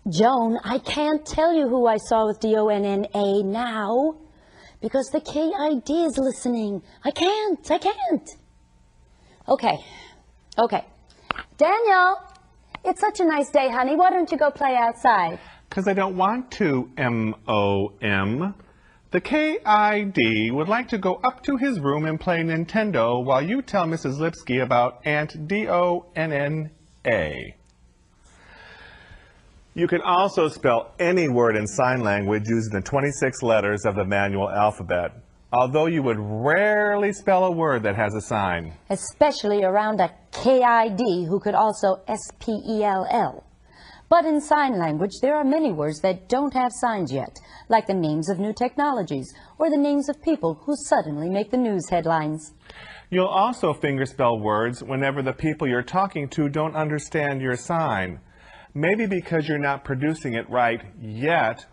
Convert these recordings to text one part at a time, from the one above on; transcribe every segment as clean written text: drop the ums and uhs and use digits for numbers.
Joan, I can't tell you who I saw with D-O-N-N-A now, because the KID is listening. I can't. Okay. Daniel, it's such a nice day, honey. Why don't you go play outside? Because I don't want to, M-O-M. The KID would like to go up to his room and play Nintendo while you tell Mrs. Lipsky about Aunt D-O-N-N-A. You can also spell any word in sign language using the 26 letters of the manual alphabet, although you would rarely spell a word that has a sign. Especially around a KID who could also S-P-E-L-L. But in sign language, there are many words that don't have signs yet, like the names of new technologies or the names of people who suddenly make the news headlines. You'll also fingerspell words whenever the people you're talking to don't understand your sign. Maybe because you're not producing it right yet,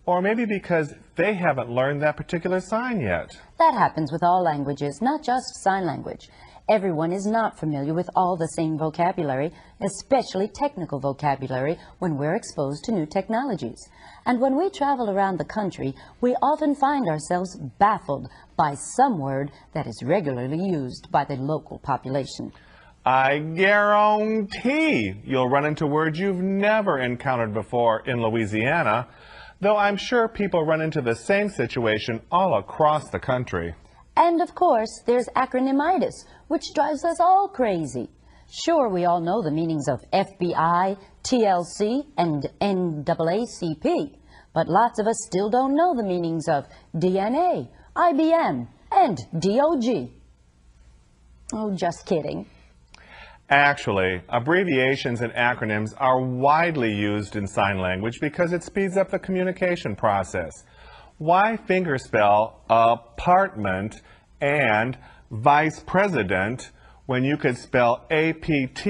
or maybe because they haven't learned that particular sign yet. That happens with all languages, not just sign language. Everyone is not familiar with all the same vocabulary, especially technical vocabulary, when we're exposed to new technologies. And when we travel around the country, we often find ourselves baffled by some word that is regularly used by the local population. I guarantee you'll run into words you've never encountered before in Louisiana, though I'm sure people run into the same situation all across the country. And of course, there's acronymitis, which drives us all crazy. Sure, we all know the meanings of FBI, TLC, and NAACP, but lots of us still don't know the meanings of DNA, IBM, and DOG. Oh, just kidding. Actually, abbreviations and acronyms are widely used in sign language because it speeds up the communication process. Why fingerspell apartment and vice president when you could spell APT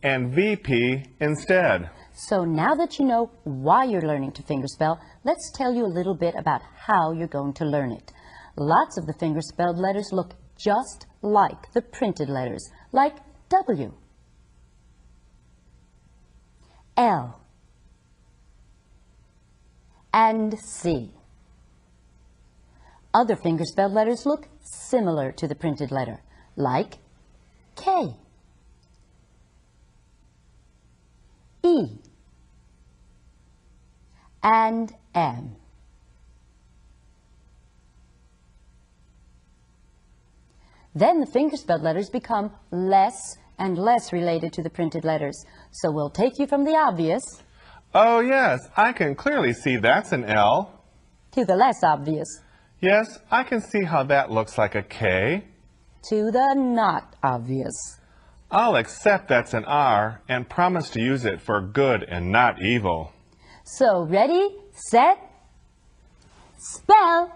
and VP instead? So now that you know why you're learning to fingerspell, let's tell you a little bit about how you're going to learn it. Lots of the fingerspelled letters look just like the printed letters, like W, L, and C. Other fingerspelled letters look similar to the printed letter, like K, E, and M. Then the fingerspelled letters become less and less related to the printed letters. So we'll take you from the obvious. Oh yes, I can clearly see that's an L. To the less obvious. Yes, I can see how that looks like a K. To the not obvious. I'll accept that's an R and promise to use it for good and not evil. So ready, set, spell.